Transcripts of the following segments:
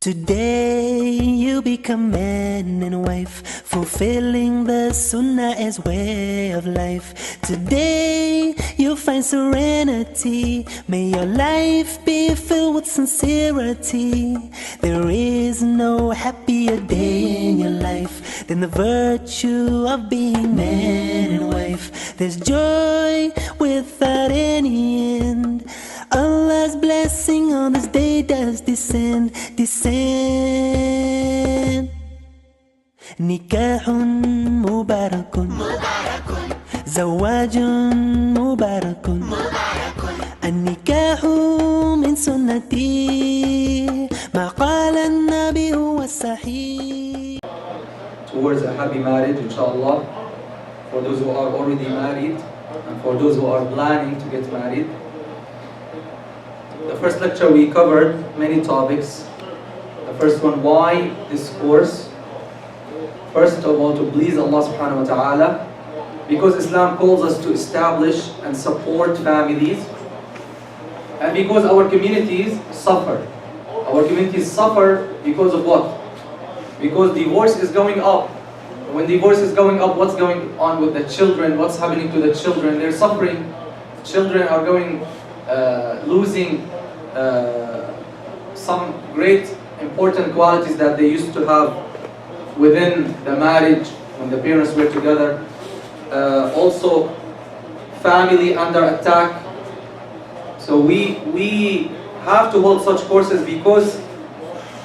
Today you become man and wife, fulfilling the sunnah as way of life. Today you'll find serenity, may your life be filled with sincerity. There is no happier day in your life than the virtue of being man and wife. There's joy without any end. Allah's blessing on this day does descend. Nikahun mubarakun, zawajun mubarakun, an-nikahu min sunnati, ma qala an-nabi huwa sahih. Towards a happy marriage, inshallah, for those who are already married and for those who are planning to get married. The first lecture we covered many topics. The first one, why this course? First of all, to please Allah subhanahu wa ta'ala, because Islam calls us to establish and support families, and because our communities suffer. Our communities suffer because of what? Because divorce is going up. When divorce is going up, what's going on with the children? What's happening to the children? They're suffering. Children are going losing some great important qualities that they used to have within the marriage when the parents were together. Also, family under attack. So we have to hold such courses because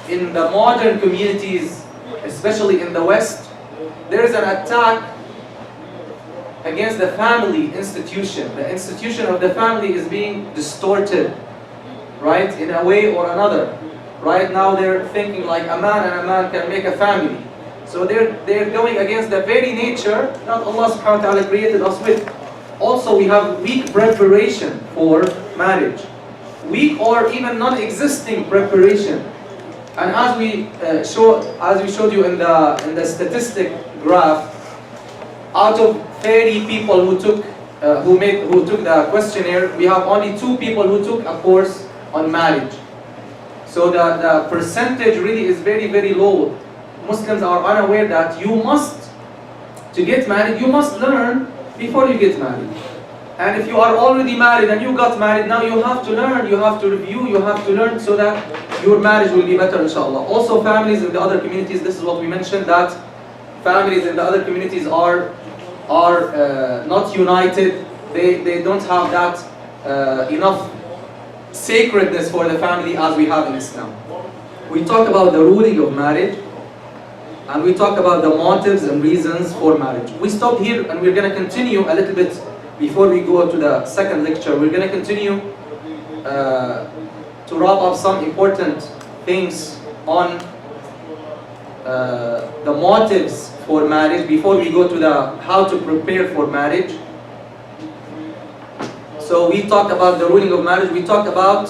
in the modern communities, especially in the West, there is an attack against the family institution. The institution of the family is being distorted, right, in a way or another. Right now they're thinking like a man and a man can make a family. So they're going against the very nature that Allah subhanahu wa ta'ala created us with. Also, we have weak preparation for marriage. Weak or even non-existing preparation. And as we showed you in the statistic graph, out of 30 people who took the questionnaire, we have only 2 people who took a course on marriage. So the percentage really is very, very low. Muslims are unaware that to get married, you must learn before you get married. And if you are already married and you got married, now you have to learn, you have to review, you have to learn so that your marriage will be better, inshallah. Also, families in the other communities, this is what we mentioned, that families in the other communities are not united. They don't have that enough sacredness for the family as we have in Islam. We talked about the ruling of marriage, and we talked about the motives and reasons for marriage. We stopped here, and we're going to continue a little bit before we go to the second lecture. We're going to continue to wrap up some important things on the motives for marriage before we go to the how to prepare for marriage. So we talked about the ruling of marriage. We talked about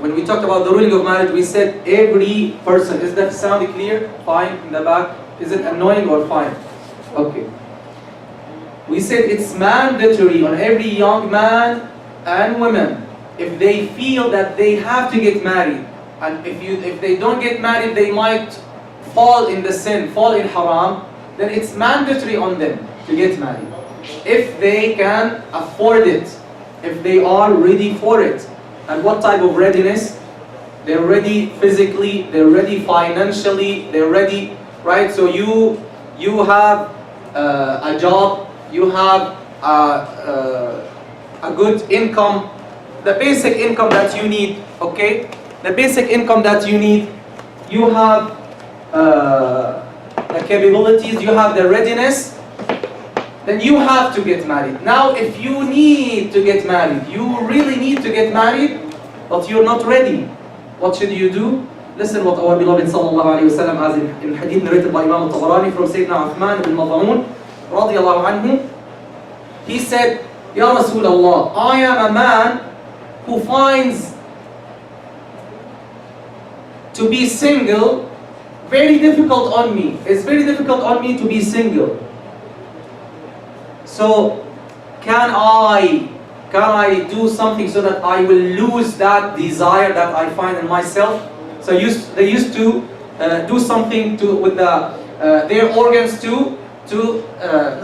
when we talked about the ruling of marriage, we said every person. Is that sounding clear? Fine in the back. Is it annoying or fine? Okay. We said it's mandatory on every young man and woman, if they feel that they have to get married, and if they don't get married, they might fall in the sin, fall in haram, then it's mandatory on them to get married. If they can afford it, if they are ready for it. And what type of readiness? They're ready physically, they're ready financially, they're ready, right? So you have a job, you have a good income, the basic income that you need, okay? The basic income that you need, you have the capabilities, you have the readiness, then you have to get married. Now, if you need to get married, you really need to get married, but you're not ready, what should you do? Listen what our beloved sallallahu alayhi wa sallam, as in hadith narrated by Imam al-Tabarani from Sayyidina Uthman ibn Mad'un radiyallahu anhu, he said, Ya Rasulullah, I am a man who finds to be single very difficult on me. It's very difficult on me to be single. So, can I can I do something so that I will lose that desire that I find in myself? So they used to do something with their organs to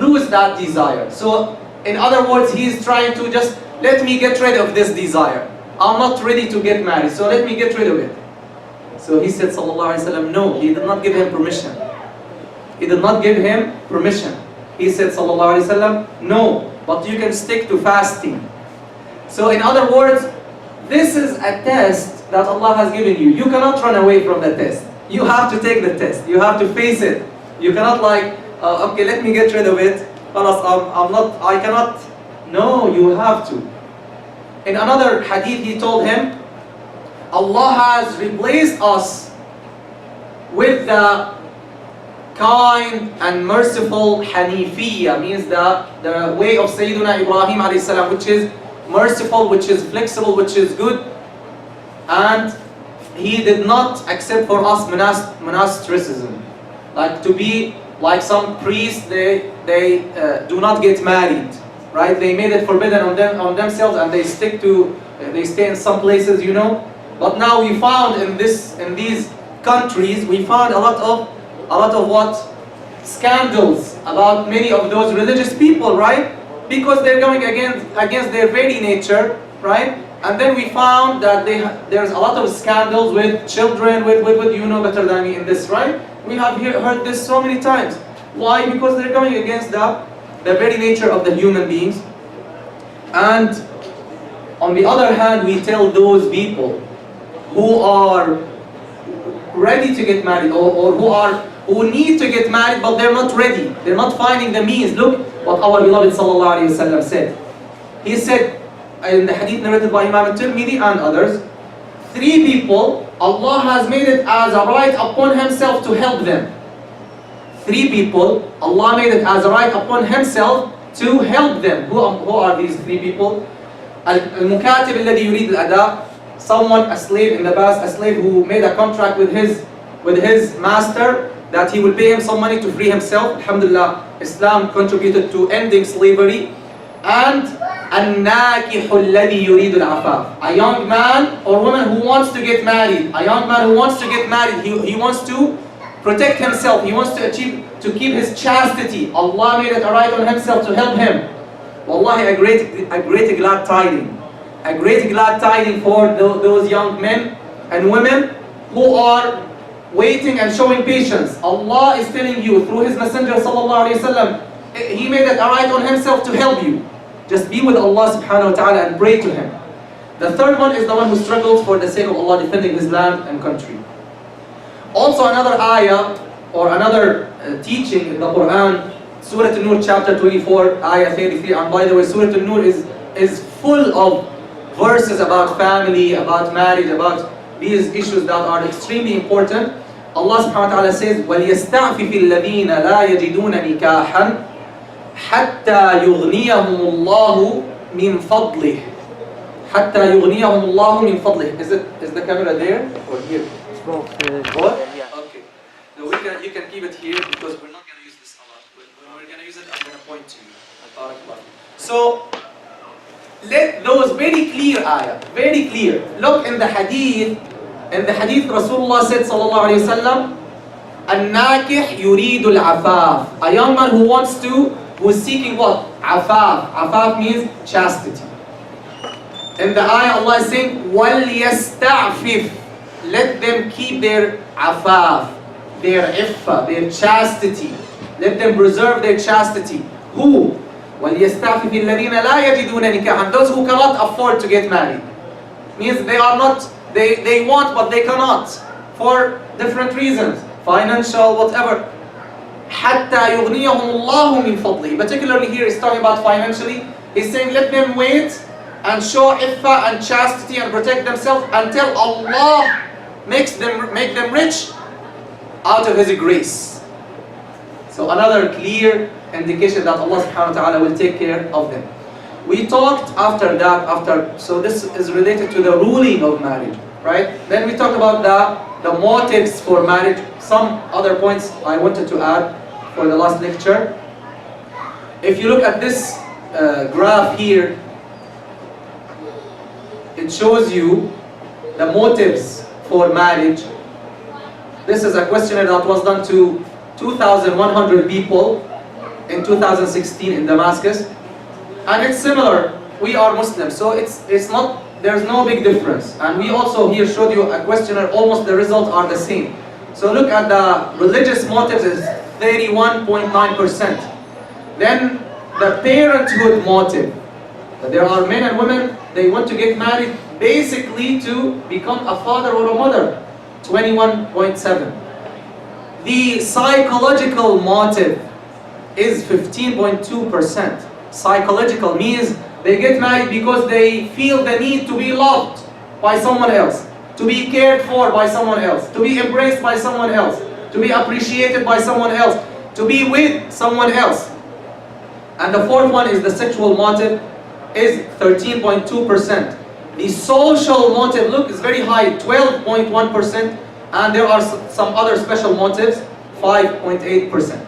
lose that desire. So in other words, he's trying to just let me get rid of this desire. I'm not ready to get married, so let me get rid of it. So he said, sallallahu alaihi wasallam, no, he did not give him permission. He did not give him permission. He said, sallallahu alaihi wasallam, no, but you can stick to fasting. So in other words, this is a test that Allah has given you. You cannot run away from the test. You have to take the test. You have to face it. You cannot okay, let me get rid of it. I cannot. No, you have to. In another hadith, he told him, Allah has replaced us with the kind and merciful Hanifiyya, means the way of Sayyidina Ibrahim alayhi salam, which is merciful, which is flexible, which is good. And he did not accept for us monasticism, like to be like some priests. They do not get married, right? They made it forbidden on themselves, and they stay in some places, you know. But now we found in these countries, we found a lot of what scandals about many of those religious people, right? Because they're going against their very nature, right? And then we found that there's a lot of scandals with children, with you know better than me in this, right? We have heard this so many times. Why? Because they're going against the very nature of the human beings. And on the other hand, we tell those people who are ready to get married, or who need to get married, but they're not ready. They're not finding the means. Look what our beloved sallallahu alaihi wasallam said. He said in the hadith narrated by Imam al-Tirmidhi and others, 3 people Allah has made it as a right upon Himself to help them. 3 people Allah made it as a right upon Himself to help them. Who are these 3 people? Al-Mukatib alladhi yurid al-ada, someone, a slave in the past, a slave who made a contract with his master that he will pay him some money to free himself. Alhamdulillah, Islam contributed to ending slavery. And الناكح الذي يريد العفاف, a young man or woman who wants to get married. A young man who wants to get married, he wants to protect himself, he wants to keep his chastity. Allah made it a right on Himself to help him. Wallahi, a great glad tiding. A great glad tiding for those young men and women who are waiting and showing patience. Allah is telling you through His Messenger sallallahu alaihi wasallam, He made it a right on Himself to help you. Just be with Allah subhanahu wa ta'ala and pray to Him. The third one is the one who struggles for the sake of Allah, defending his land and country. Also another ayah or another teaching in the Quran, Surah An-Nur chapter 24, ayah 33. And by the way, Surah An-Nur is full of verses about family, about marriage, about these issues that are extremely important. Allah subhanahu wa ta'ala says, وَلْيَسْتَعْفِفِ الَّذِينَ لَا يَجِدُونَ نِكَاحًا حتى يغنيهم الله من فضله. حتى يغنيهم الله من فضله. Is the camera there or here? Both. What? Okay. No, you can keep it here because we're not going to use this a lot. When we're going to use it, I'm going to point to you. So let those very clear ayah, very clear. Look in the hadith. In the hadith, Rasulullah said sallallahu alaihi wasallam, الناكح يريد العفاف. A young man who is seeking what? Afaf. Afaf means chastity. In the ayah, Allah is saying, وَلْيَسْتَعْفِفْ. Let them keep their afaf, their iffa, their chastity. Let them preserve their chastity. Who? وَلْيَسْتَعْفِفِ الَّذِينَ لَا يَجِدُونَ نِكَاحًا. Those who cannot afford to get married. Means they are not, they want but they cannot. For different reasons. Financial, whatever. حتى يغنيهم الله من فضله. Particularly here is talking about financially. He's saying let them wait and show iffa and chastity and protect themselves until Allah make them rich out of His grace. So another clear indication that Allah subhanahu wa ta'ala will take care of them. We talked after that, so this is related to the ruling of marriage, right? Then we talked about the motives for marriage. Some other points I wanted to add for the last lecture. If you look at this graph here, it shows you the motives for marriage. This is a questionnaire that was done to 2,100 people in 2016 in Damascus, and it's similar. We are Muslims, so it's not, there's no big difference. And we also here showed you a questionnaire, almost the results are the same. So look at the religious motives is 31.9%. Then the parenthood motive. There are men and women, they want to get married basically to become a father or a mother, 21.7. The psychological motive is 15.2%. Psychological means they get married because they feel the need to be loved by someone else, to be cared for by someone else, to be embraced by someone else, to be appreciated by someone else, to be with someone else. And the fourth one is the sexual motive, is 13.2%. The social motive, look, is very high, 12.1%, and there are some other special motives, 5.8%.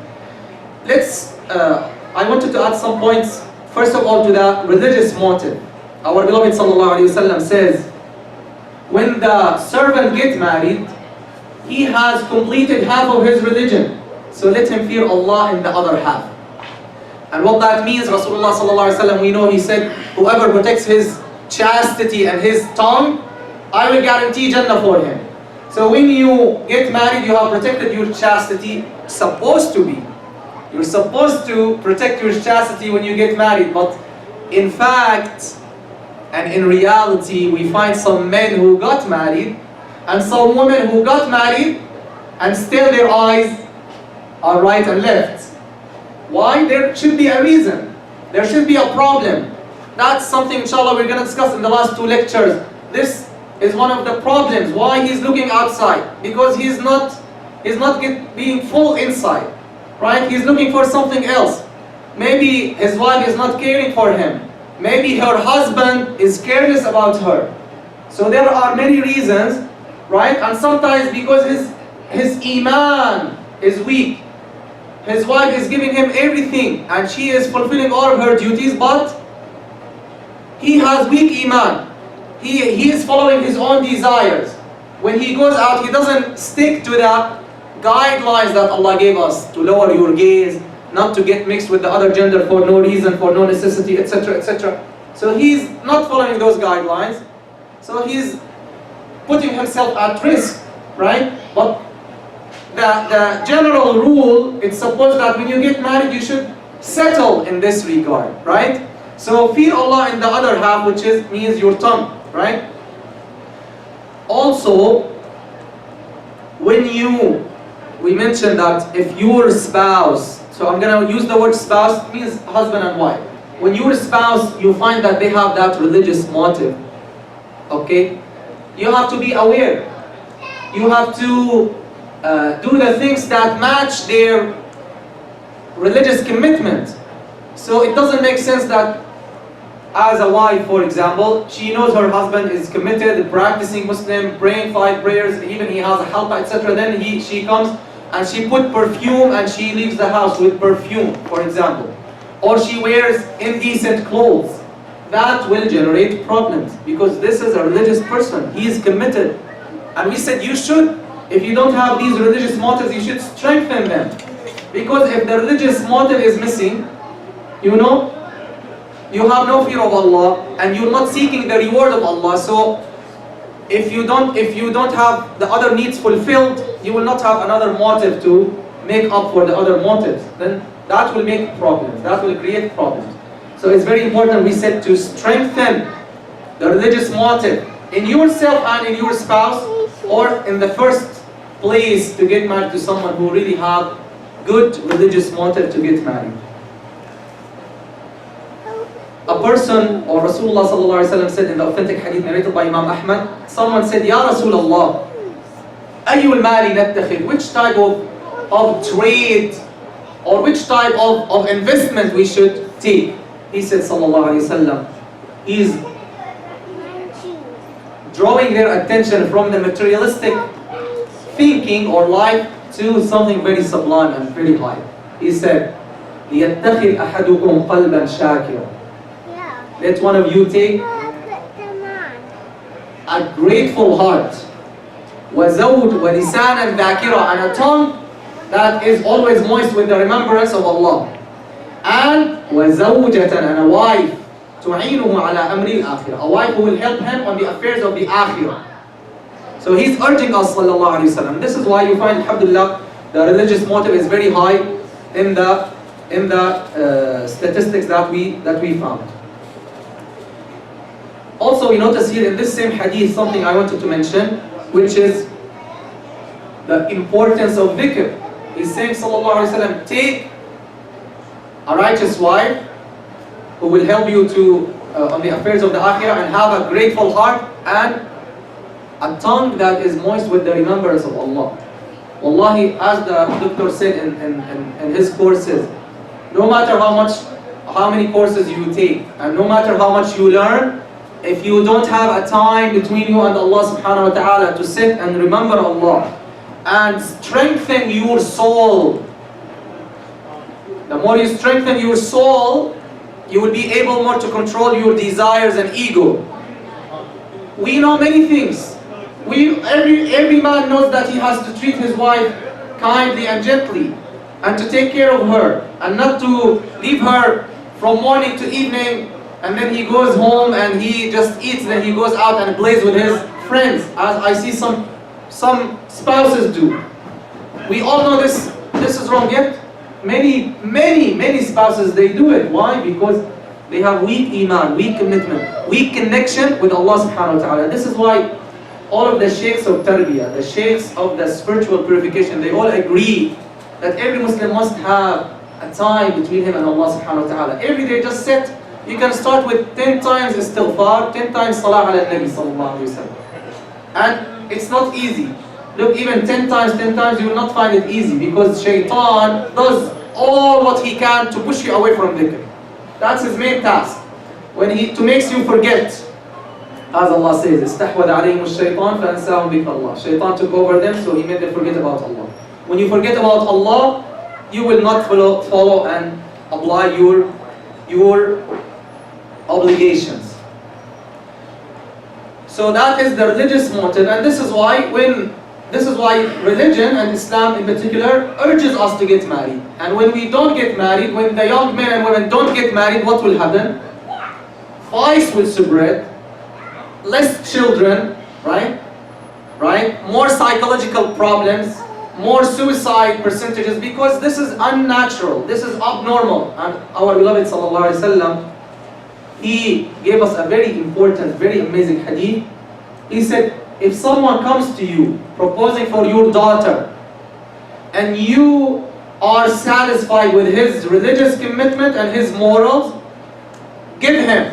I wanted to add some points. First of all, to the religious motive. Our beloved sallallahu alaihi wasallam says, when the servant gets married, he has completed half of his religion. So let him fear Allah in the other half. And what that means, Rasulullah sallallahu alaihi wasallam, we know he said, whoever protects his chastity and his tongue, I will guarantee Jannah for him. So when you get married, you have protected your chastity, supposed to be. You're supposed to protect your chastity when you get married, but in fact, and in reality, we find some men who got married, and some women who got married, and still their eyes are right and left. Why? There should be a reason. There should be a problem. That's something, inshallah, we're going to discuss in the last two lectures. This is one of the problems. Why he's looking outside? Because he's not being full inside. Right? He's looking for something else. Maybe his wife is not caring for him. Maybe her husband is careless about her. So there are many reasons, right? And sometimes because his iman is weak. His wife is giving him everything and she is fulfilling all of her duties, but he has weak iman. He is following his own desires. When he goes out, he doesn't stick to the guidelines that Allah gave us, to lower your gaze, not to get mixed with the other gender for no reason, for no necessity, etc., etc. So he's not following those guidelines. So he's putting himself at risk, right? But the general rule, it's supposed that when you get married, you should settle in this regard, right? So fear Allah in the other half, which means your tongue, right? Also, we mentioned that if your spouse, so I'm going to use the word spouse, it means husband and wife. When your spouse, you find that they have that religious motive, okay? You have to be aware. You have to do the things that match their religious commitment. So it doesn't make sense that as a wife, for example, she knows her husband is committed, practicing Muslim, praying 5 prayers, even he has a halqa, etc. Then she comes and she put perfume and she leaves the house with perfume, for example. Or she wears indecent clothes. That will generate problems because this is a religious person. He is committed. And we said you should, if you don't have these religious motives, you should strengthen them. Because if the religious motive is missing, you know, you have no fear of Allah and you're not seeking the reward of Allah. So if you don't have the other needs fulfilled, you will not have another motive to make up for the other motives. Then that will make problems. That will create problems. So it's very important, we said, to strengthen the religious motive in yourself and in your spouse, or in the first place to get married to someone who really have good religious motive to get married. A person, or Rasulullah sallallahu alaihi wasallam said in the authentic hadith narrated by Imam Ahmad, someone said, Ya Rasulullah, ayyul mali nattakhid, which type of trade or which type of investment we should take? He said sallallahu alaihi wasallam, he's drawing their attention from the materialistic thinking or life to something very sublime and very high. He said, لِيَتَّخِذْ أَحَدُكُمْ قَلْبًا شَاكِرًا. Let one of you take a grateful heart. وَزَوْجٌ وَلِسَانًا ذَاكِرًا, and a tongue that is always moist with the remembrance of Allah. And وَزَوْجَةً, and a wife, تُعِينُهُ عَلَى أَمْرِ الْآخِرَةِ, a wife who will help him on the affairs of the akhirah. So he's urging us, sallallahu alayhi wa sallam. This is why you find, alhamdulillah, the religious motive is very high in the statistics that we found. Also, we notice here in this same hadith something I wanted to mention, which is the importance of dhikr. He's saying, sallallahu alayhi wa sallam, take a righteous wife who will help you to on the affairs of the akhirah, and have a grateful heart and a tongue that is moist with the remembrance of Allah. Wallahi, as the doctor said in his courses, no matter how many courses you take, and no matter how much you learn, if you don't have a time between you and Allah subhanahu wa ta'ala to sit and remember Allah and strengthen your soul, the more you strengthen your soul, you will be able more to control your desires and ego. We know many things. Every man knows that he has to treat his wife kindly and gently, and to take care of her, and not to leave her from morning to evening, and then he goes home and he just eats, then he goes out and plays with his friends, as I see some spouses do. We all know this is wrong, yet many spouses, they do it. Why? Because they have weak iman, weak commitment, weak connection with Allah subhanahu wa ta'ala. This is why all of the sheikhs of tarbiyah, the sheikhs of the spiritual purification, they all agree that every Muslim must have a time between him and Allah subhanahu wa ta'ala. Every day, just sit. You can start with 10 times istighfar, 10 times salah ala nabi sallallahu alayhi wa sallam. And it's not easy. Look, even 10 times, you will not find it easy, because shaitan does all what he can to push you away from dhikr. That's his main task. To make you forget. As Allah says, استحوذ عليهم الشيطان فأنساهم ذكر الله. Shaitan took over them, so he made them forget about Allah. When you forget about Allah, you will not follow and apply your obligations. So that is the religious motive, and this is why religion and Islam in particular urges us to get married. And when we don't get married, when the young men and women don't get married, what will happen? Vice will spread. Less children, right? More psychological problems, more suicide percentages, because this is unnatural, this is abnormal. And our beloved sallallahu alaihi wasallam, he gave us a very important, very amazing hadith. He said, if someone comes to you proposing for your daughter, and you are satisfied with his religious commitment and his morals, give him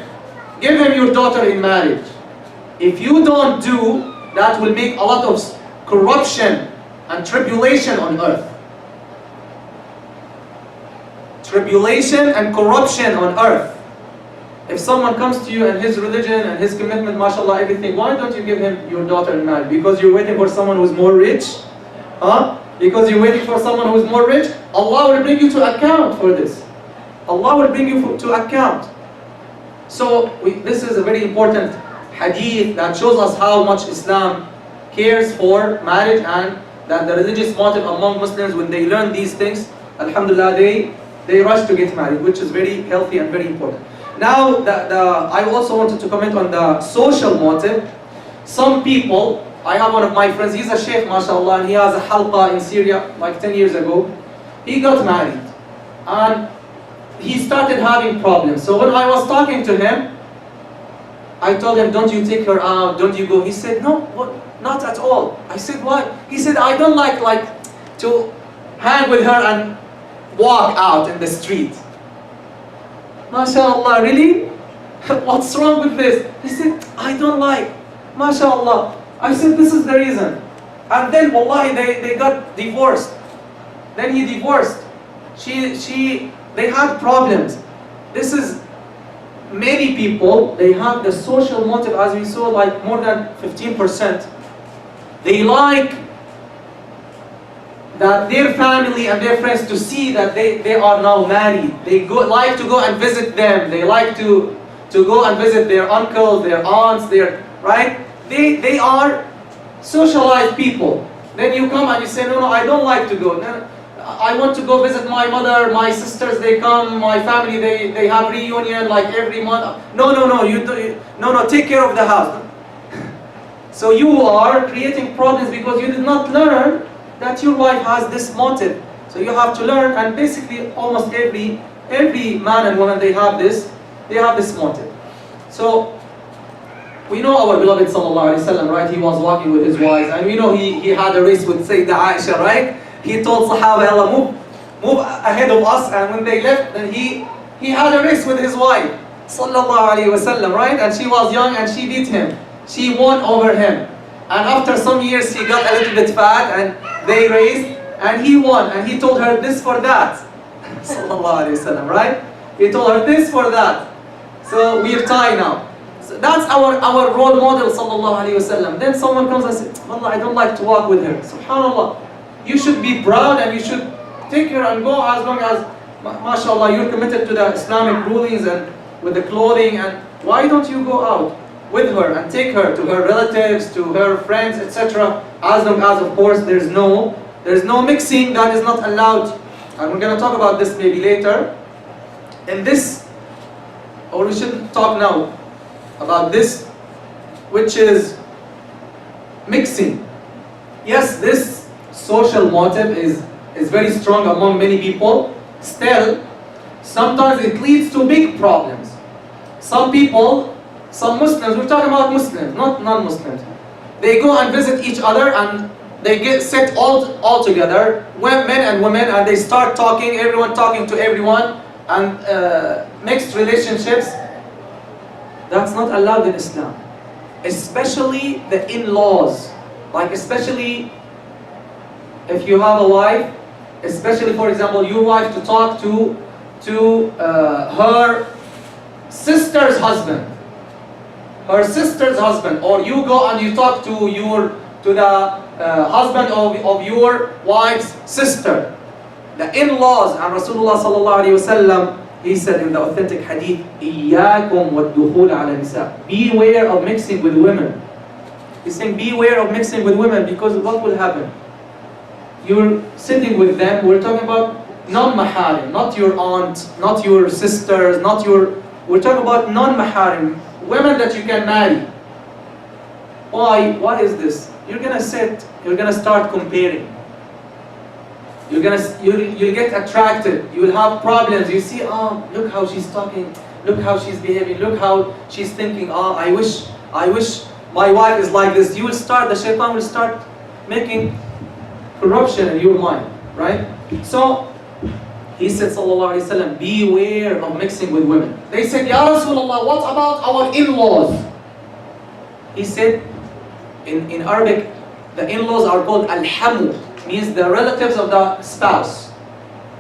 your daughter in marriage. If you don't do, that will make a lot of corruption and tribulation on earth. Tribulation and corruption on earth. If someone comes to you and his religion and his commitment, mashallah, everything, why don't you give him your daughter in marriage? Because you're waiting for someone who's more rich? Because you're waiting for someone who's more rich? Allah will bring you to account for this. Allah will bring you to account. So this is a very important hadith that shows us how much Islam cares for marriage, and that the religious motive among Muslims, when they learn these things, alhamdulillah, they rush to get married, which is very healthy and very important. Now, I also wanted to comment on the social motive. Some people, I have one of my friends, he's a sheikh, mashallah, and he has a halqa in Syria, like 10 years ago. He got married, and he started having problems. So when I was talking to him, I told him, don't you take her out, don't you go? He said, no, what? Not at all. I said, why? He said, I don't like to hang with her and walk out in the street. MashaAllah, really? What's wrong with this? He said, I don't like. MashaAllah. I said, this is the reason. And then, wallahi, they got divorced. Then he divorced. They had problems. This is, many people, they have the social motive, as we saw, like more than 15%. They like that their family and their friends to see that they are now married. They like to go and visit them. They like to go and visit their uncles, their aunts, right? they are socialized people. Then you come and you say, no, I don't like to go. No, I want to go visit my mother, my sisters, they come, my family, they have reunion like every month. No, take care of the house. So you are creating problems because you did not learn that your wife has this motive. So you have to learn, and basically almost every man and woman, they have this motive. So we know our beloved sallallahu alaihi wasallam, right? He was walking with his wives, and we know he had a race with Sayyidah Aisha, right? He told Sahaba, Allah, move ahead of us, and when they left, then he had a race with his wife, sallallahu alaihi wasallam, right? And she was young, and she beat him. She won over him. And after some years, he got a little bit fat, and they raced, and he won. And he told her this for that, sallallahu alaihi wasallam, right? He told her this for that. So we're tied now. So that's our role model, sallallahu alaihi wasallam. Then someone comes and says, Allah, I don't like to walk with her. Subhanallah. You should be proud, and you should take her and go as long as, mashallah, you're committed to the Islamic rulings and with the clothing. And why don't you go out with her and take her to her relatives, to her friends, etc. As long as, of course, there's no mixing, that is not allowed. And we're going to talk about this maybe later. And this, or we should talk now about this, which is mixing. Yes, this social motive is very strong among many people. Still, sometimes it leads to big problems. Some people, some Muslims, we're talking about Muslims, not non-Muslims, they go and visit each other, and they get sit all together, men and women, and they start talking, everyone talking to everyone, and mixed relationships. That's not allowed in Islam. Especially the in-laws. Like especially if you have a wife, especially for example your wife to talk to her sister's husband. Her sister's husband, or you go and you talk to the husband of your wife's sister. The in-laws, and Rasulullah sallallahu alaihi wasallam, he said in the authentic hadith, إِيَّاكُمْ وَالدُّخُولَ عَلَى النِّسَاءِ. Beware of mixing with women. He's saying beware of mixing with women, because what will happen? You're sitting with them, we're talking about non-maharim, not your aunt, not your sisters, we're talking about non-maharim, women that you can marry. Why? What is this? You're gonna sit, you're gonna start comparing. You'll get attracted, you will have problems. You see, oh, look how she's talking, look how she's behaving, look how she's thinking, oh, I wish my wife is like this. The shaitan will start making corruption in your mind, right? So, he said, sallallahu alaihi wasallam, beware of mixing with women. They said, Ya Rasulullah, what about our in-laws? He said, in Arabic, the in-laws are called al-hamu, means the relatives of the spouse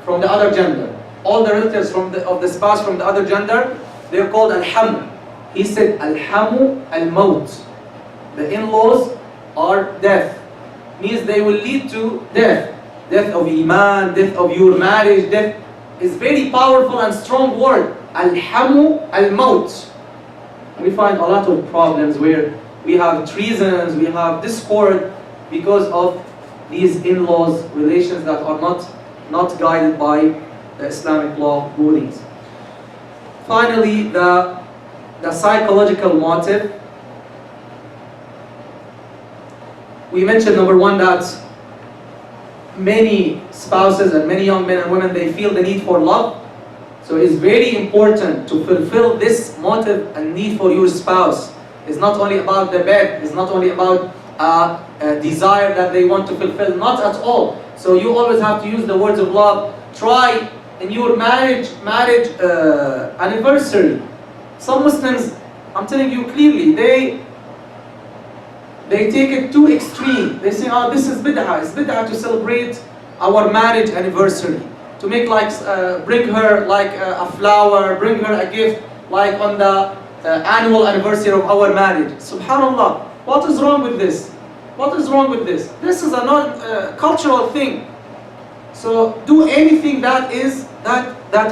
from the other gender. All the relatives of the spouse from the other gender, they're called al-hamu. He said, al-hamu al-maut. The in-laws are death. Means they will lead to death. Death of iman, death of your marriage, death is very powerful and strong word. Al-hamu al-maut. We find a lot of problems where we have treasons, we have discord because of these in-laws relations that are not guided by the Islamic law rulings. Finally, the psychological motive. We mentioned number one that many spouses and many young men and women, they feel the need for love. So it's very important to fulfill this motive and need for your spouse. It's not only about the bed, it's not only about a desire that they want to fulfill, not at all. So you always have to use the words of love. Try in your marriage anniversary. Some Muslims, I'm telling you clearly, they take it too extreme. They say, oh, this is bid'ah. It's bid'ah to celebrate our marriage anniversary. To make bring her like a flower, bring her a gift like on the annual anniversary of our marriage. Subhanallah. What is wrong with this? What is wrong with this? This is a non-cultural thing. So do anything that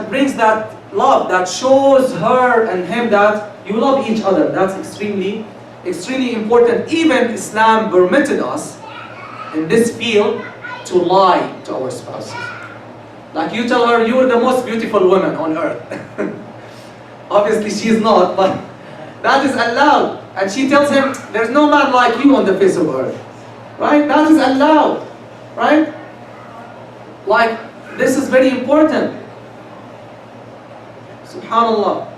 brings that love, that shows her and him that you love each other. That's extremely extremely important. Even Islam permitted us in this field to lie to our spouses. Like you tell her, you're the most beautiful woman on earth. Obviously she's not, but that is allowed. And she tells him, there's no man like you on the face of earth. Right? That is allowed. Right? Like, this is very important. Subhanallah.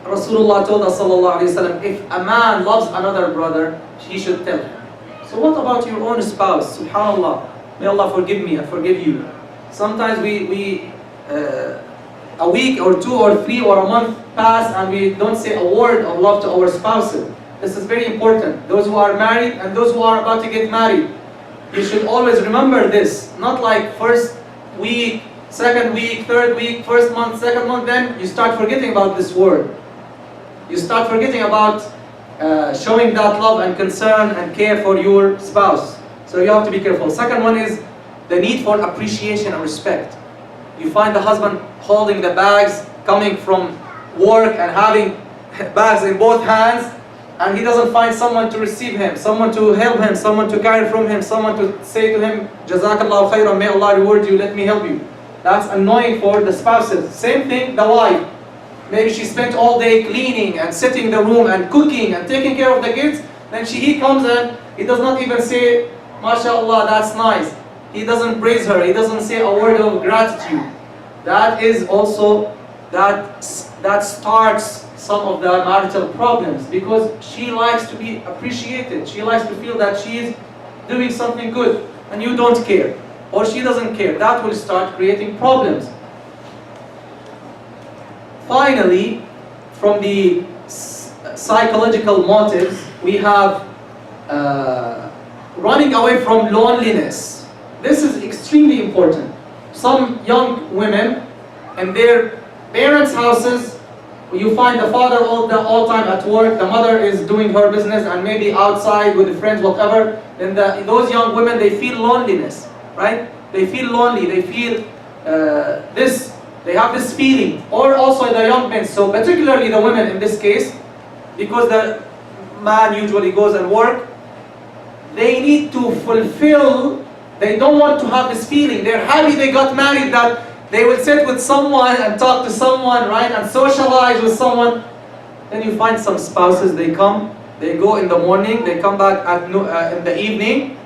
Rasulullah told us, sallallahu alayhi wa sallam, if a man loves another brother, he should tell him. So what about your own spouse? Subhanallah. May Allah forgive me and forgive you. Sometimes a week or two or three or a month pass and we don't say a word of love to our spouses. This is very important. Those who are married and those who are about to get married, you should always remember this. Not like first week, second week, third week, first month, second month, then you start forgetting about this word. You start forgetting about showing that love and concern and care for your spouse. So you have to be careful. Second one is the need for appreciation and respect. You find the husband holding the bags, coming from work and having bags in both hands, and he doesn't find someone to receive him, someone to help him, someone to carry from him, someone to say to him, Jazakallah khairan, may Allah reward you, let me help you. That's annoying for the spouses. Same thing, the wife. Maybe she spent all day cleaning and setting the room and cooking and taking care of the kids. Then he comes and he does not even say, MashaAllah, that's nice. He doesn't praise her. He doesn't say a word of gratitude. That is also, that starts some of the marital problems, because she likes to be appreciated. She likes to feel that she is doing something good and you don't care, or she doesn't care. That will start creating problems. Finally, from the psychological motives, we have running away from loneliness. This is extremely important. Some young women in their parents' houses, you find the father all time at work, the mother is doing her business and maybe outside with the friends, whatever. Then those young women, they feel loneliness, right? They feel lonely, they feel they have this feeling. Or also the young men, so particularly the women in this case, because the man usually goes and work, they need to fulfill, they don't want to have this feeling. They're happy they got married, that they will sit with someone and talk to someone, right, and socialize with someone. Then you find some spouses, they go in the morning, they come back in the evening.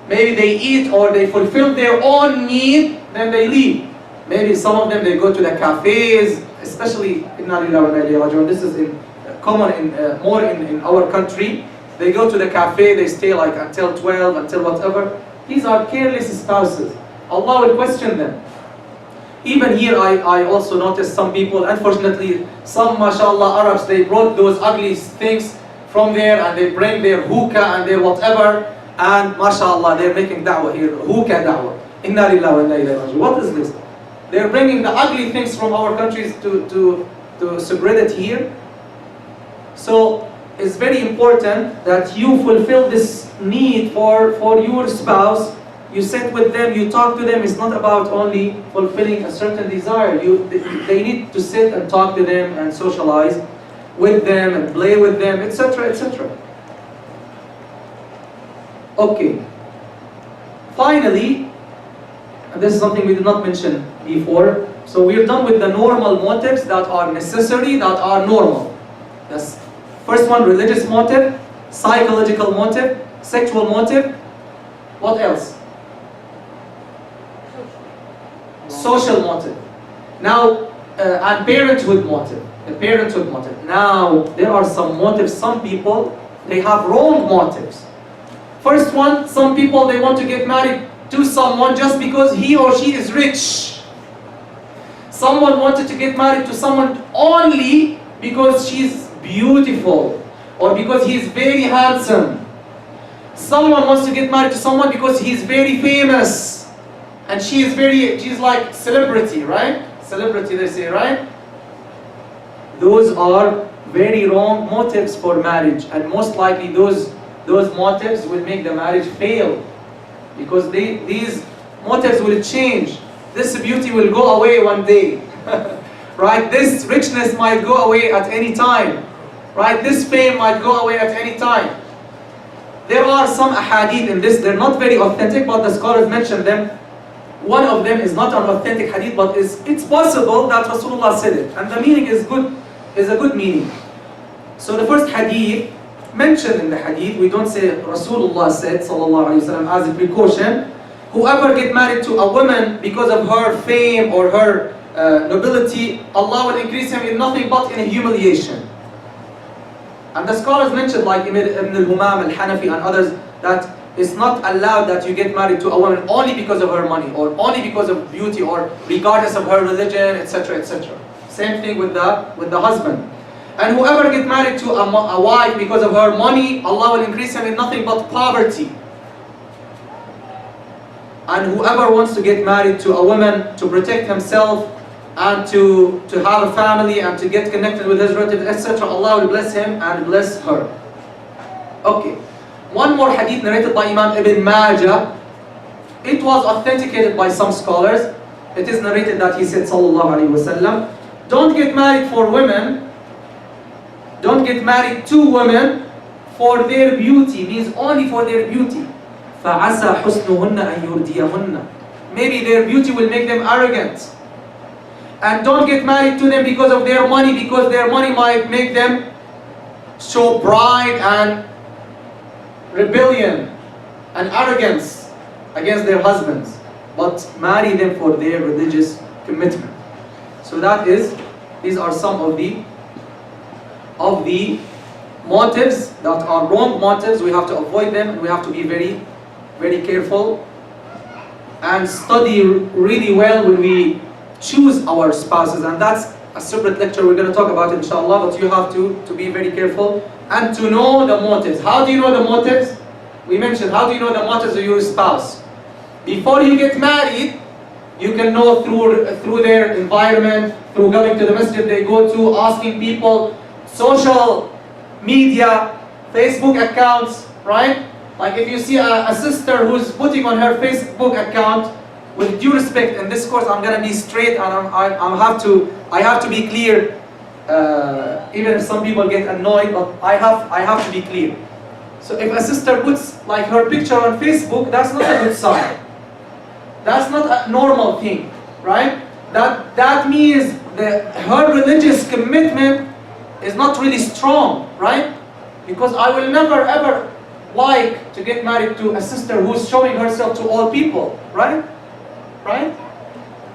Maybe they eat or they fulfill their own need, then they leave. Maybe some of them, they go to the cafes, especially this is common more in our country. They go to the cafe, they stay like until 12, until whatever. These are careless spouses. Allah will question them. Even here, I also noticed some people, unfortunately, some mashallah Arabs, they brought those ugly things from there and they bring their hookah and their whatever, and mashallah, they're making da'wah here, hookah da'wah. Inna lillahi wa inna ilayhi raji'un. What is this? They're bringing the ugly things from our countries to spread it here. So it's very important that you fulfill this need for your spouse. You sit with them, you talk to them. It's not about only fulfilling a certain desire. They need to sit and talk to them and socialize with them and play with them, etc., etc. Okay. Finally, and this is something we did not mention before. So we're done with the normal motives that are necessary, that are normal. That's first one, religious motive, psychological motive, sexual motive. What else? Social motive. Now, and parenthood motive. The parenthood motive. Now, there are some motives. Some people, they have wrong motives. First one, some people, they want to get married to someone just because he or she is rich. Someone wanted to get married to someone only because she's beautiful or because he's very handsome. Someone wants to get married to someone because he's very famous and she's like celebrity, right? Celebrity, they say, right? Those are very wrong motives for marriage, and most likely those motives will make the marriage fail, because these motives will change. This beauty will go away one day, right? This richness might go away at any time, right? This fame might go away at any time. There are some ahadith in this, they're not very authentic, but the scholars mention them. One of them is not an authentic hadith, but it's possible that Rasulullah said it, and the meaning is good, is a good meaning. So the first hadith, mentioned in the hadith, we don't say Rasulullah said, sallallahu alaihi wasallam, as a precaution, whoever get married to a woman because of her fame or her nobility, Allah will increase him in nothing but in humiliation. And the scholars mentioned, like Ibn al-Humam, al-Hanafi and others, that it's not allowed that you get married to a woman only because of her money, or only because of beauty, or regardless of her religion, etc., etc. Same thing with the husband. And whoever get married to a wife because of her money, Allah will increase him in nothing but poverty. And whoever wants to get married to a woman to protect himself and to have a family and to get connected with his relatives, etc., Allah will bless him and bless her. Okay. One more hadith narrated by Imam Ibn Majah. It was authenticated by some scholars. It is narrated that he said, sallallahu alaihi wasallam, don't get married for women, don't get married to women for their beauty, means only for their beauty. فَعَسَى حُسْنُهُنَّ أَن يُرْدِيَهُنَّ. Maybe their beauty will make them arrogant. And don't get married to them because of their money, because their money might make them show pride and rebellion and arrogance against their husbands. But marry them for their religious commitment. So these are some of the motives that are wrong motives. We have to avoid them, and we have to be very, very careful and study really well when we choose our spouses. And that's a separate lecture, we're going to talk about it inshallah, but you have to be very careful and to know the motives. How do you know the motives? We mentioned, how do you know the motives of your spouse? Before you get married, you can know through their environment, through going to the masjid they go to, asking people, social media, Facebook accounts, right? Like if you see a sister who's putting on her Facebook account, with due respect, in this course I'm gonna be straight and I have to be clear, even if some people get annoyed, but I have to be clear. So if a sister puts like her picture on Facebook, that's not a good sign. That's not a normal thing, right? That means that her religious commitment is not really strong, right? Because I will never ever like to get married to a sister who's showing herself to all people, right? Right?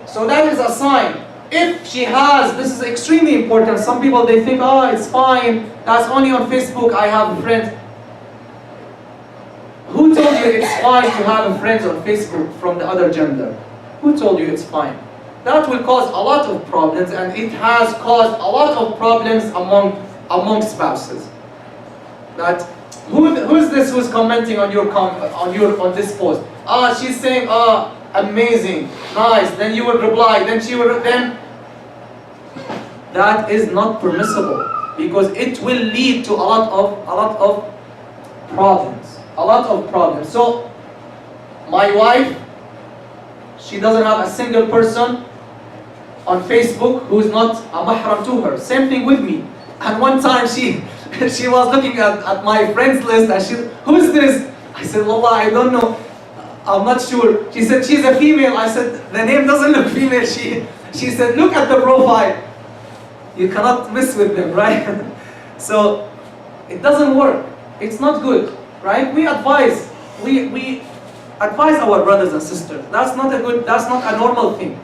So that is a sign. If she has, this is extremely important. Some people they think, oh, it's fine, that's only on Facebook, I have friends. Who told you it's fine to have friends on Facebook from the other gender? Who told you it's fine? That will cause a lot of problems, and it has caused a lot of problems among spouses. That who's this who's commenting on on this post? She's saying, amazing, nice. Then you would reply. Then she would. Then that is not permissible, because it will lead to a lot of problems. A lot of problems. So, my wife, she doesn't have a single person on Facebook who's not a mahram to her. Same thing with me. And one time she was looking at my friends list and she, who's this? I said, Wallah, I don't know. I'm not sure. She said, she's a female. I said, the name doesn't look female. She said, look at the profile. You cannot mess with them, right? So, it doesn't work. It's not good. Right? We advise our brothers and sisters. That's not a normal thing.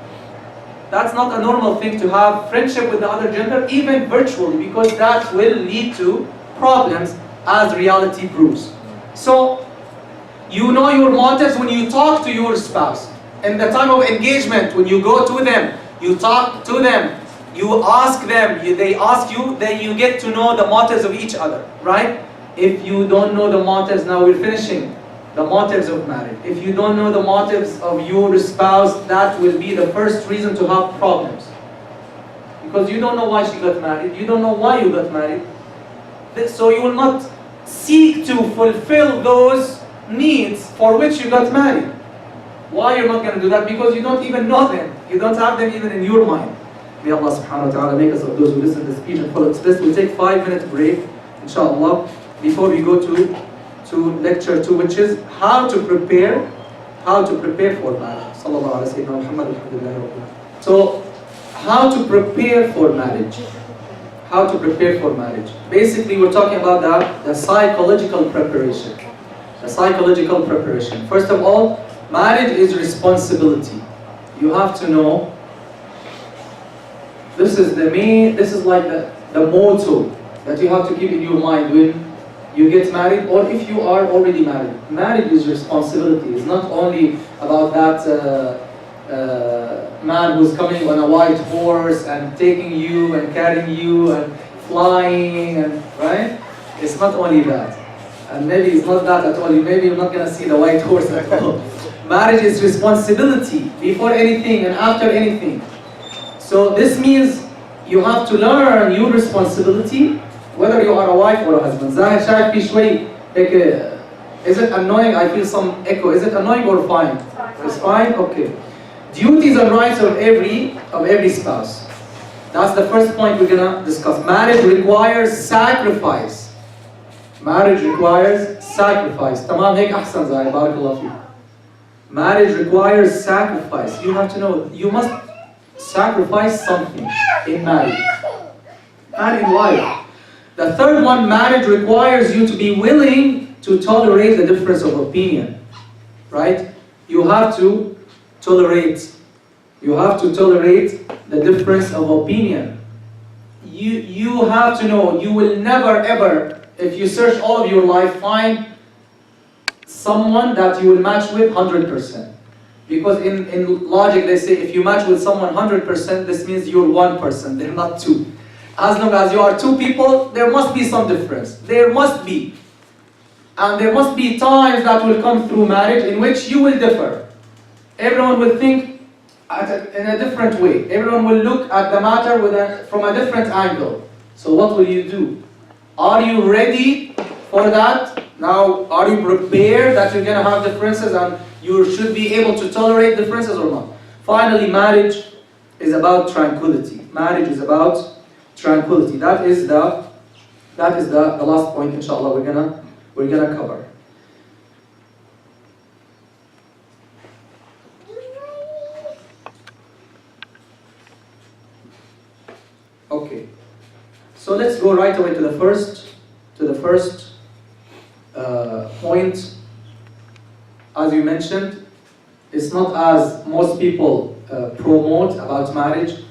That's not a normal thing to have friendship with the other gender, even virtually, because that will lead to problems, as reality proves. So, you know your motives when you talk to your spouse. In the time of engagement, when you go to them, you talk to them, you ask them, they ask you, then you get to know the motives of each other, right? If you don't know the motives, now we're finishing the motives of marriage. If you don't know the motives of your spouse, that will be the first reason to have problems. Because you don't know why she got married, you don't know why you got married. So you will not seek to fulfill those needs for which you got married. Why you're not going to do that? Because you don't even know them. You don't have them even in your mind. May Allah subhanahu wa ta'ala make us of those who listen to the speech and follow its best. We'll take 5 minutes break. inshallah, before we go to lecture 2, which is how to prepare for marriage. Sallallahu alaihi wasallam. So, how to prepare for marriage? How to prepare for marriage? Basically, we're talking about the psychological preparation. The psychological preparation. First of all, marriage is responsibility. You have to know. This is like the motto that you have to keep in your mind when you get married, or if you are already married. Marriage is responsibility. It's not only about that man who's coming on a white horse and taking you and carrying you and flying, and right? It's not only that. And maybe it's not that at all. Maybe you're not going to see the white horse at all. Marriage is responsibility before anything and after anything. So this means you have to learn your responsibility, whether you are a wife or a husband. Zahir fi shway, is it annoying? I feel some echo. Is it annoying or fine? It's fine? Okay. Duties and rights of every spouse. That's the first point we're gonna discuss. Marriage requires sacrifice. Marriage requires sacrifice. Tamam hek ahsan Zahir, barakallah fi. Marriage requires sacrifice. You have to know, you must sacrifice something in marriage and in life. The third one, marriage requires you to be willing to tolerate the difference of opinion. Right? You have to tolerate. You have to tolerate the difference of opinion. You have to know, you will never ever, if you search all of your life, find someone that you will match with 100%. Because in logic they say if you match with someone 100%, this means you're one person, they're not two. As long as you are two people, there must be some difference. There must be. And there must be times that will come through marriage in which you will differ. Everyone will think in a different way. Everyone will look at the matter from a different angle. So what will you do? Are you ready for that? Now, are you prepared that you're going to have differences and you should be able to tolerate differences or not? Finally, marriage is about tranquility. Marriage is about tranquility. That is the last point, inshallah, we're gonna cover. Okay. So let's go right away to the first point. As you mentioned, it's not as most people promote about marriage,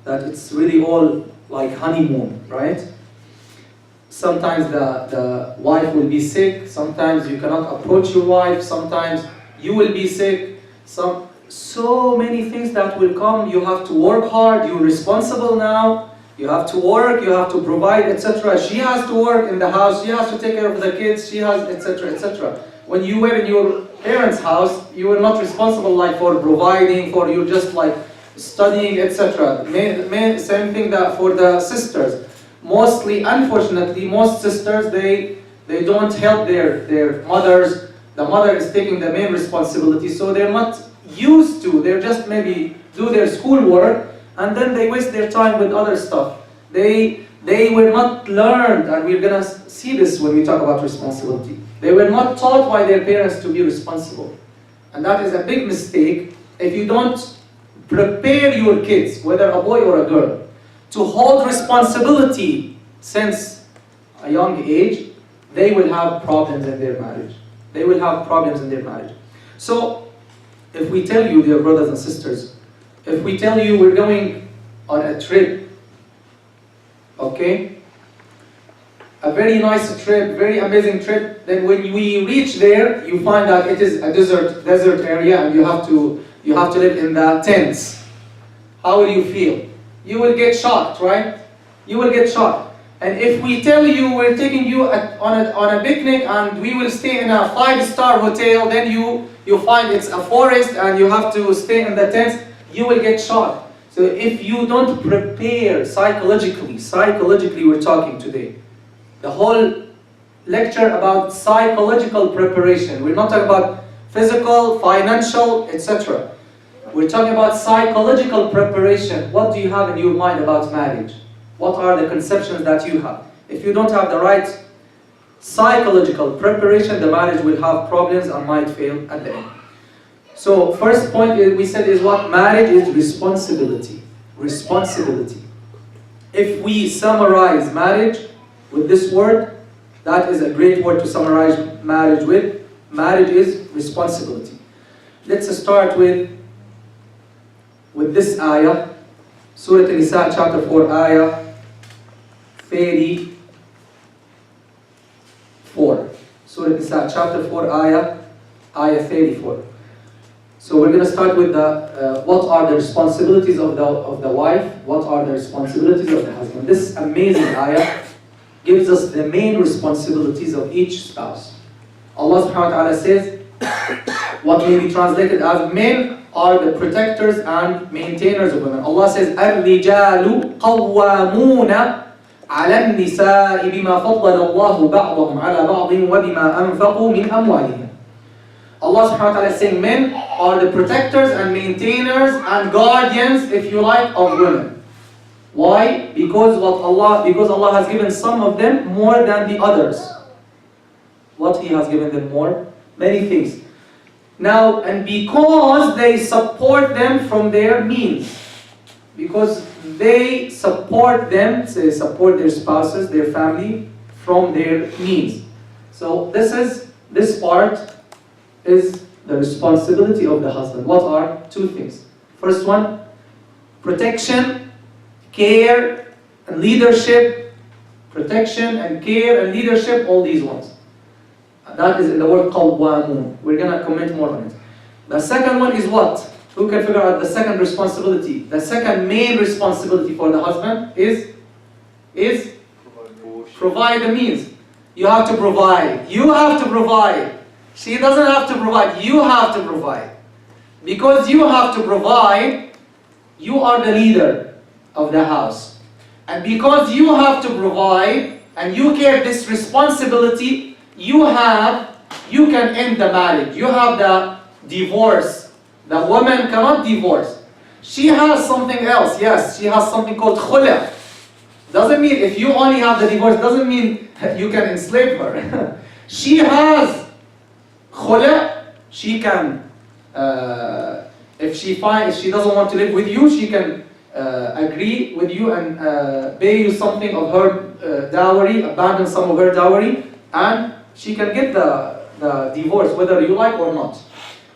that it's really all like honeymoon, right? Sometimes the wife will be sick, sometimes you cannot approach your wife, sometimes you will be sick, so many things that will come. You have to work hard, you're responsible now, you have to work, you have to provide, etc. She has to work in the house, she has to take care of the kids, she has, etc., etc. When you were in your parents' house, you were not responsible like for providing, for you just like studying, etc. Same thing that for the sisters. Mostly, unfortunately, most sisters, they don't help their mothers. The mother is taking the main responsibility, so they're not used to. They're just maybe do their schoolwork and then they waste their time with other stuff. They were not learned, and we're gonna see this when we talk about responsibility. They were not taught by their parents to be responsible, and that is a big mistake. If you don't prepare your kids, whether a boy or a girl, to hold responsibility since a young age, they will have problems in their marriage. They will have problems in their marriage. So, if we tell you, dear brothers and sisters, if we tell you we're going on a trip, okay, a very nice trip, very amazing trip, then when we reach there, you find that it is a desert area and you have to live in the tents. How will you feel? You will get shocked, right? You will get shocked. And if we tell you we're taking you on a picnic and we will stay in a 5-star hotel, then you find it's a forest and you have to stay in the tents, you will get shocked. So if you don't prepare psychologically we're talking today. The whole lecture about psychological preparation. We're not talking about physical, financial, etc. We're talking about psychological preparation. What do you have in your mind about marriage? What are the conceptions that you have? If you don't have the right psychological preparation, the marriage will have problems and might fail at the end. So first point we said is what? Marriage is responsibility. Responsibility. If we summarize marriage with this word, that is a great word to summarize marriage with. Marriage is responsibility. Let's start with this ayah. Surah An-Nisa chapter 4 ayah 34. Surah An-Nisa chapter 4 ayah 34. So we're going to start with the what are the responsibilities of the wife, what are the responsibilities of the husband. This amazing ayah gives us the main responsibilities of each spouse. Allah subhanahu wa ta'ala says, what may be translated as men are the protectors and maintainers of women. Allah says, الرجال قوامون على النساء بما فضل الله بعضهم على بعض وبما أنفقوا من أموالهم. Allah subhanahu wa ta'ala is saying men are the protectors and maintainers and guardians, if you like, of women. Why? Because Allah has given some of them more than the others. What He has given them more? Many things. Now, and because they support them from their means. Because they support them, so they support their spouses, their family, from their means. So this part is the responsibility of the husband. What are two things? First one, protection, care, and leadership. Protection and care and leadership, all these ones. That is in the word qawwamun. We're going to comment more on it. The second one is what? Who can figure out the second responsibility? The second main responsibility for the husband is provide the means. You have to provide. You have to provide. She doesn't have to provide. You have to provide. Because you have to provide, you are the leader of the house. And because you have to provide and you carry this responsibility, you can end the marriage. You have the divorce. The woman cannot divorce. She has something else. Yes, she has something called khula. Doesn't mean if you only have the divorce, doesn't mean you can enslave her. She has khula. She can, if she doesn't want to live with you, she can agree with you and pay you something of her dowry, abandon some of her dowry, and she can get the divorce whether you like or not.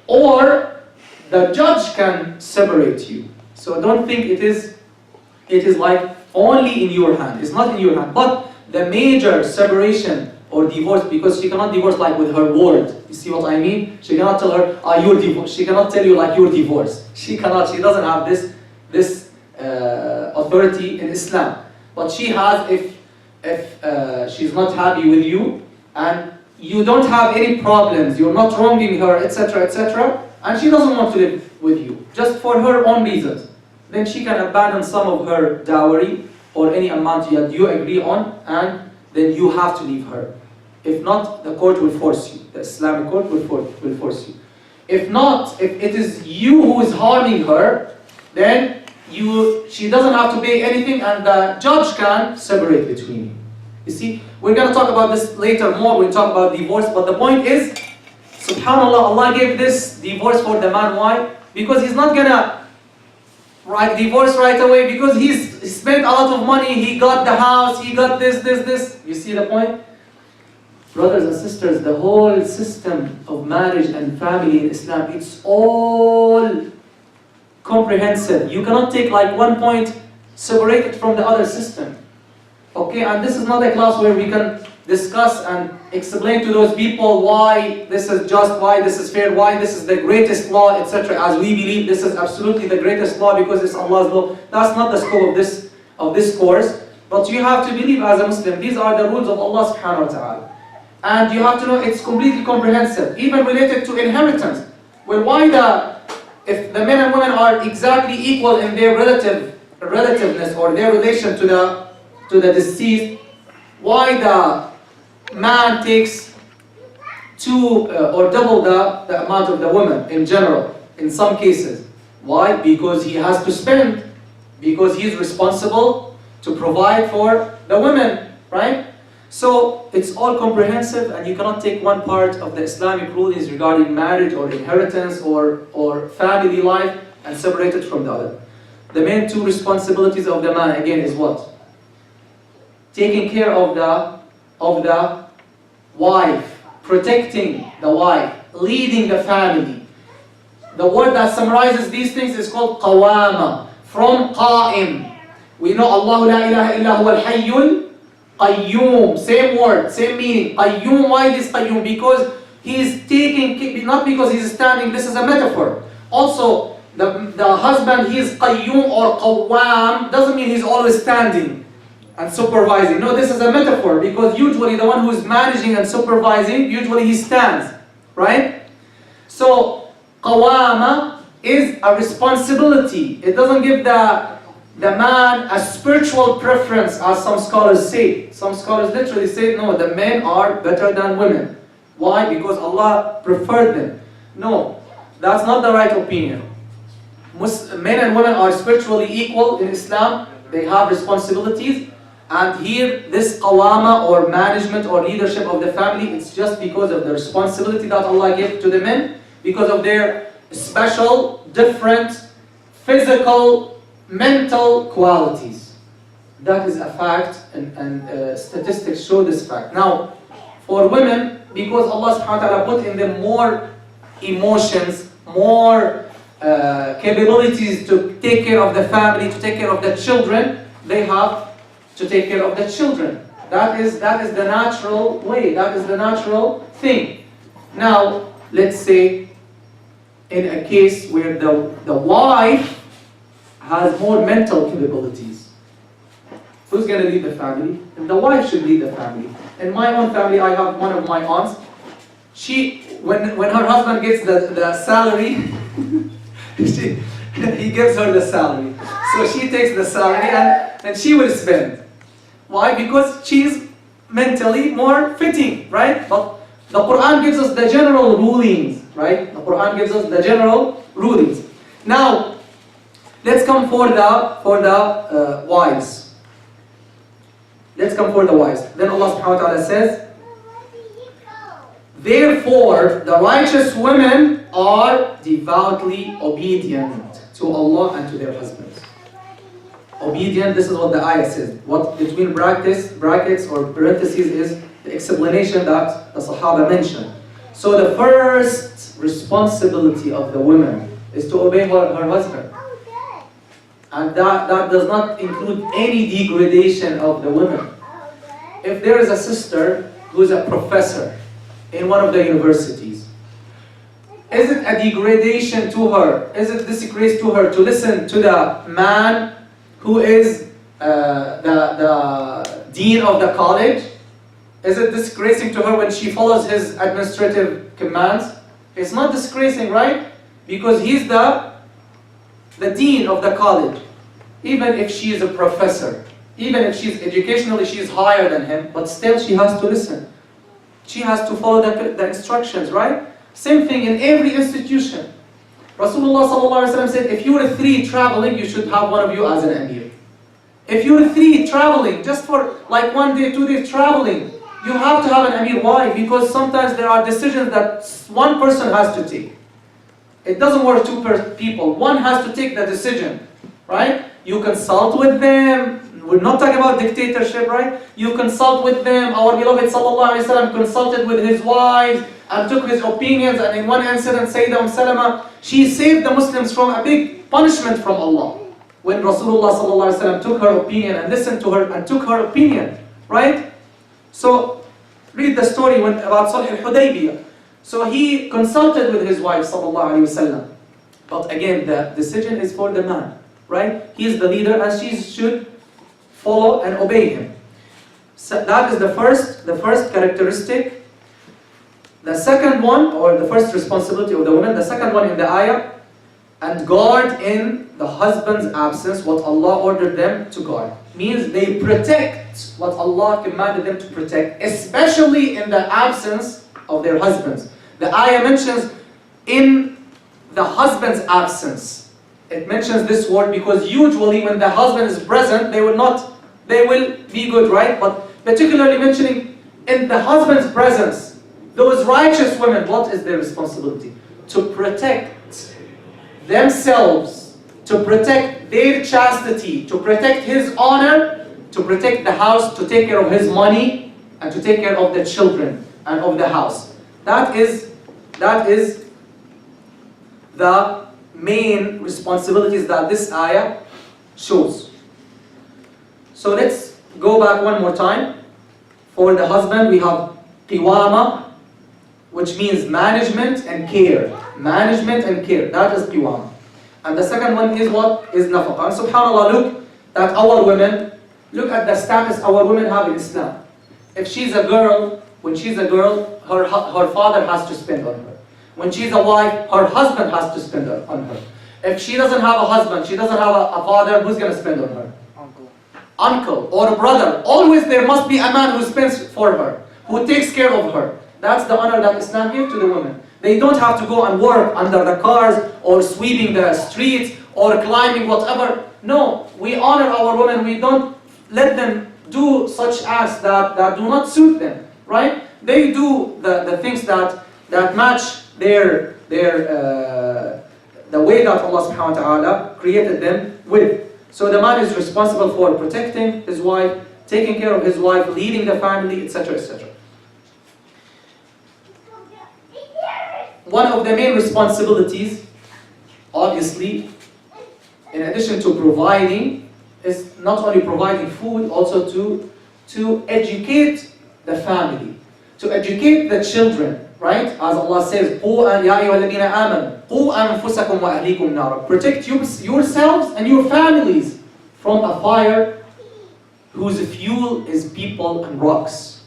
Or the judge can separate you. So don't think it is like only in your hand. It's not in your hand. But the major separation or divorce, because she cannot divorce like with her word. You see what I mean? She cannot tell her, you're divorced. She cannot tell you like you're divorced. She cannot. She doesn't have this authority in Islam. But she has if she's not happy with you and you don't have any problems, you're not wronging her, etc., etc., and she doesn't want to live with you, just for her own reasons, then she can abandon some of her dowry or any amount that you agree on, and then you have to leave her. If not, the court will force you. The Islamic court will force you. If not, if it is you who is harming her, then she doesn't have to pay anything, and the judge can separate between you. You see, we're going to talk about this later more when we talk about divorce, but the point is, subhanAllah, Allah gave this divorce for the man. Why? Because he's not going to divorce right away, because he spent a lot of money, he got the house, he got this. You see the point? Brothers and sisters, the whole system of marriage and family in Islam, it's all comprehensive. You cannot take like one point, separate it from the other system. Okay, and this is not a class where we can discuss and explain to those people why this is just, why this is fair, why this is the greatest law, etc. As we believe this is absolutely the greatest law because it's Allah's law. That's not the scope of this course. But you have to believe as a Muslim, these are the rules of Allah subhanahu wa ta'ala. And you have to know it's completely comprehensive, even related to inheritance. Well, if the men and women are exactly equal in their relativeness or their relation to the deceased, why the man takes two or double the amount of the woman in general, in some cases? Why? Because he has to spend, because he is responsible to provide for the women, right? So it's all comprehensive, and you cannot take one part of the Islamic rulings regarding marriage or inheritance or family life and separate it from the other. The main two responsibilities of the man again is what? Taking care of the wife, protecting the wife, leading the family. The word that summarizes these things is called qawama, from qa'im. We know Allah la ilaha illa huwa al-hayyul qayyum, same word, same meaning. Qayyum, why this qayyum? Because he is taking, not because he is standing, this is a metaphor. Also, the husband, he is qayyum or qawwam, doesn't mean he's always standing and supervising. No, this is a metaphor, because usually the one who is managing and supervising, usually he stands, right? So, qawama is a responsibility. It doesn't give the man a spiritual preference, as some scholars say. Some scholars literally say, no, the men are better than women. Why? Because Allah preferred them. No, that's not the right opinion. Men and women are spiritually equal in Islam. They have responsibilities. And here, this qawama or management or leadership of the family, it's just because of the responsibility that Allah gave to the men, because of their special, different, physical, mental qualities. That is a fact, and statistics show this fact. Now, for women, because Allah subhanahu wa ta'ala put in them more emotions, more capabilities to take care of the family, to take care of the children, they have to take care of the children. That is the natural way, that is the natural thing. Now, let's say in a case where the wife has more mental capabilities. Who's going to lead the family? And the wife should lead the family. In my own family, I have one of my aunts. She, when her husband gets the salary, he gives her the salary. So she takes the salary and she will spend. Why? Because she is mentally more fitting, right? But the Quran gives us the general rulings, right? The Quran gives us the general rulings. Now, let's come for the wives. Let's come for the wives. Then Allah subhanahu wa ta'ala says, therefore, the righteous women are devoutly obedient to Allah and to their husbands. Obedient, this is what the ayah says. What between brackets or parentheses is the explanation that the Sahaba mentioned. So the first responsibility of the woman is to obey her husband. And that does not include any degradation of the women. If there is a sister who is a professor in one of the universities, is it a degradation to her? Is it disgrace to her to listen to the man who is the dean of the college? Is it disgracing to her when she follows his administrative commands? It's not disgracing, right? Because he's the dean of the college. Even if she is a professor, even if she's educationally she's higher than him, but still she has to listen. She has to follow the instructions, right? Same thing in every institution. Rasulullah ﷺ said, if you were 3 traveling, you should have one of you as an emir. If you were 3 traveling, just for like 1 day, 2 days traveling, you have to have an emir. Why? Because sometimes there are decisions that one person has to take. It doesn't work 2 people. One has to take the decision, right? You consult with them. We're not talking about dictatorship, right? You consult with them. Our beloved sallallahu alaihi wasallam consulted with his wives and took his opinions. And in one incident, Sayyidah Salama, she saved the Muslims from a big punishment from Allah. When Rasulullah sallallahu alaihi wasallam took her opinion and listened to her and took her opinion, right? So read the story about Sulh al-Hudaybiyah. So he consulted with his wife sallallahu alaihi wasallam. But again, the decision is for the man, right? He is the leader and she should follow and obey him. So that is the first characteristic. The second one, or the first responsibility of the woman, the second one in the ayah, and guard in the husband's absence what Allah ordered them to guard. Means they protect what Allah commanded them to protect, especially in the absence of their husbands. The ayah mentions in the husband's absence. It mentions this word because usually when the husband is present, they will be good, right? But particularly mentioning in the husband's presence, those righteous women, what is their responsibility? To protect themselves, to protect their chastity, to protect his honor, to protect the house, to take care of his money, and to take care of the children and of the house. That is the main responsibilities that this ayah shows. So let's go back one more time. For the husband, we have qiwama, which means management and care. Management and care, that is qiwama. And the second one is what? Is nafaqa. And subhanAllah, look at our women, look at the status our women have in Islam. If she's a girl, when she's a girl, her father has to spend on her. When she's a wife, her husband has to spend on her. If she doesn't have a husband, she doesn't have a father, who's going to spend on her? Uncle or brother. Always there must be a man who spends for her, who takes care of her. That's the honor that Islam gives to the women. They don't have to go and work under the cars or sweeping the streets or climbing whatever. No, we honor our women. We don't let them do such acts that do not suit them, right? They do the things that match their the way that Allah subhanahu wa ta'ala created them with. So the man is responsible for protecting his wife, taking care of his wife, leading the family, etc., etc. One of the main responsibilities, obviously, in addition to providing, is not only providing food, also to educate the family, to educate the children, right? As Allah says, يَا أَيُّهَا الَّذِينَ آمَنُوا قُوا أَنفُسَكُمْ وَأَهْلِيكُمْ نَارًا. Protect yourselves and your families from a fire whose fuel is people and rocks.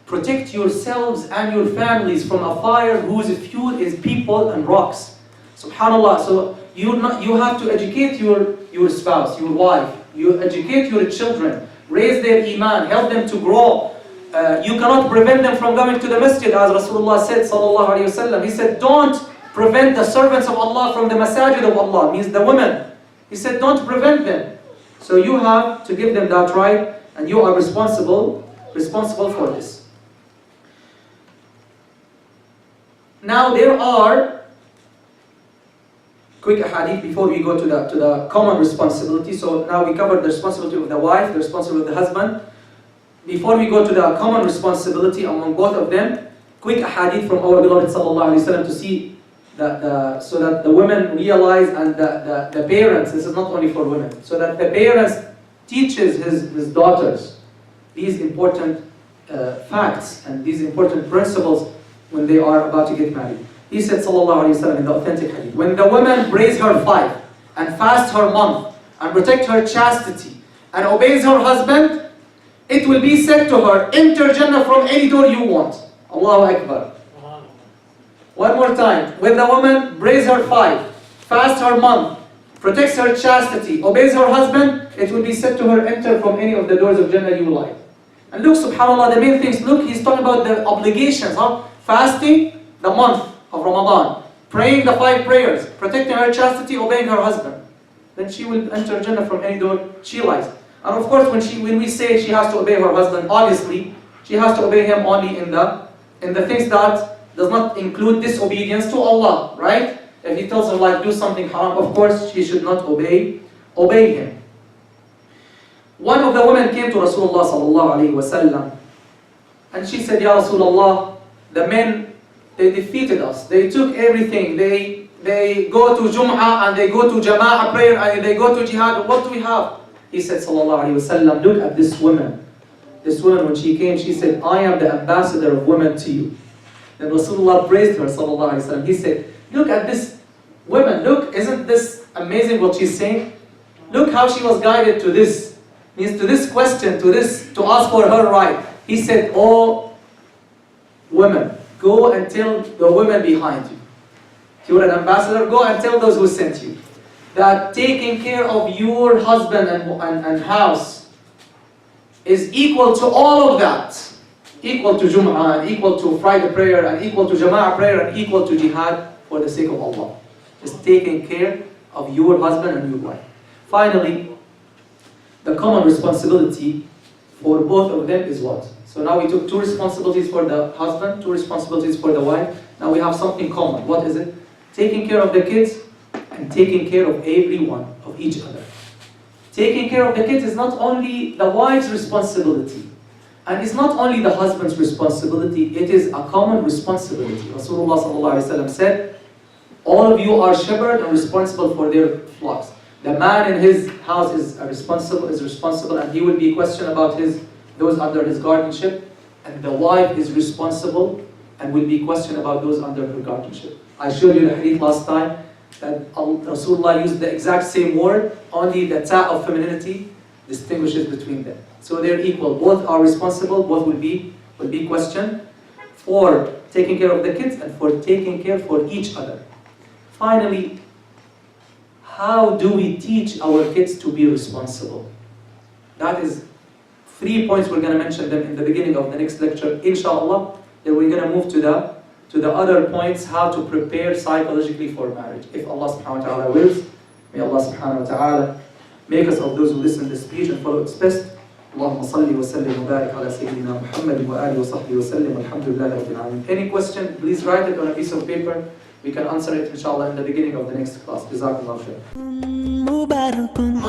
Protect yourselves and your families from a fire whose fuel is people and rocks. Subhanallah. So you have to educate your spouse, your wife. You educate your children, raise their iman, help them to grow. You cannot prevent them from going to the masjid, as Rasulullah said, sallallahu alaihi wasallam. He said, don't prevent the servants of Allah from the masajid of Allah, means the women. He said, don't prevent them. So you have to give them that right, and you are responsible for this. Now there are quick hadith before we go to the common responsibility. So now we covered the responsibility of the wife, the responsibility of the husband. Before we go to the common responsibility among both of them, quick hadith from our beloved sallallahu alaihi wasallam to see so that the women realize, and the parents, this is not only for women, so that the parents teaches his daughters these important facts and these important principles when they are about to get married. He said sallallahu alaihi wasallam in the authentic hadith, when the woman prays her 5 and fasts her month and protect her chastity and obeys her husband, it will be said to her, enter Jannah from any door you want. Allahu Akbar. One more time. When the woman prays her 5, fasts her month, protects her chastity, obeys her husband, it will be said to her, enter from any of the doors of Jannah you like. And look, subhanAllah, the main things, look, he's talking about the obligations, fasting the month of Ramadan, praying the 5 prayers, protecting her chastity, obeying her husband. Then she will enter Jannah from any door she likes. And of course, when we say she has to obey her husband, obviously, she has to obey him only in the things that does not include disobedience to Allah, right? If he tells her like do something haram, of course she should not obey him. One of the women came to Rasulullah sallallahu alaihi wasallam, and she said, Ya Rasulullah, the men, they defeated us. They took everything. They go to Jum'ah and they go to Jama'ah prayer and they go to jihad. What do we have? He said, sallallahu alaihi wasallam, look at this woman. This woman, when she came, she said, I am the ambassador of women to you. Then Rasulullah praised her, sallallahu alaihi wasallam. He said, look at this woman. Look, isn't this amazing what she's saying? Look how she was guided to this. Means to this question, to ask for her right. He said, oh women, go and tell the women behind you. If you're an ambassador, go and tell those who sent you that taking care of your husband and house is equal to all of that. Equal to Jum'ah, and equal to Friday prayer, and equal to Jama'ah prayer, and equal to jihad for the sake of Allah. Just taking care of your husband and your wife. Finally, the common responsibility for both of them is what? So now we took 2 responsibilities for the husband, 2 responsibilities for the wife. Now we have something common. What is it? Taking care of the kids and taking care of everyone, of each other. Taking care of the kids is not only the wife's responsibility, and it's not only the husband's responsibility, it is a common responsibility. Rasulullah ﷺ said, all of you are shepherds and responsible for their flocks. The man in his house is responsible, and he will be questioned about those under his guardianship, and the wife is responsible and will be questioned about those under her guardianship. I showed you the hadith last time that Rasulullah used the exact same word, only the ta of femininity distinguishes between them. So they're equal. Both are responsible, both will be questioned for taking care of the kids and for taking care for each other. Finally, how do we teach our kids to be responsible? That is 3 points. We're going to mention them in the beginning of the next lecture, inshallah. Then we're going to move to the other points, how to prepare psychologically for marriage. If Allah subhanahu wa ta'ala wills, may Allah subhanahu wa ta'ala make us of those who listen to the speech and follow its best. اللهم صل وسلم وبارك على سيدنا محمد وآله وصحبه وسلم والحمد لله رب العالمين. Any question, please write it on a piece of paper. We can answer it inshallah in the beginning of the next class. Jazakallah khair. Mubarakun,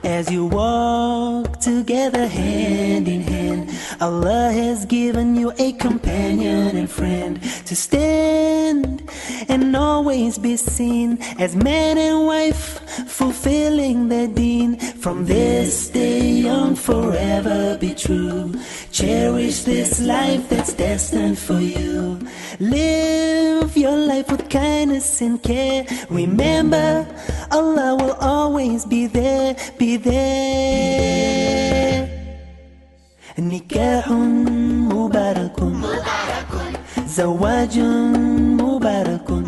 as you walk together hand in hand, Allah has given you a companion and friend to stand and always be seen as man and wife, fulfilling the deen. From this day on forever be true. Cherish this life that's destined for you. Live your life with kindness and care. Remember, Allah will always be there, be there. Nikahun mubarakun, zawajun mubarakun,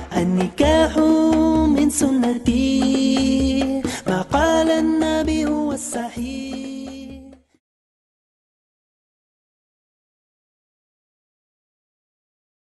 النكاح من سنتي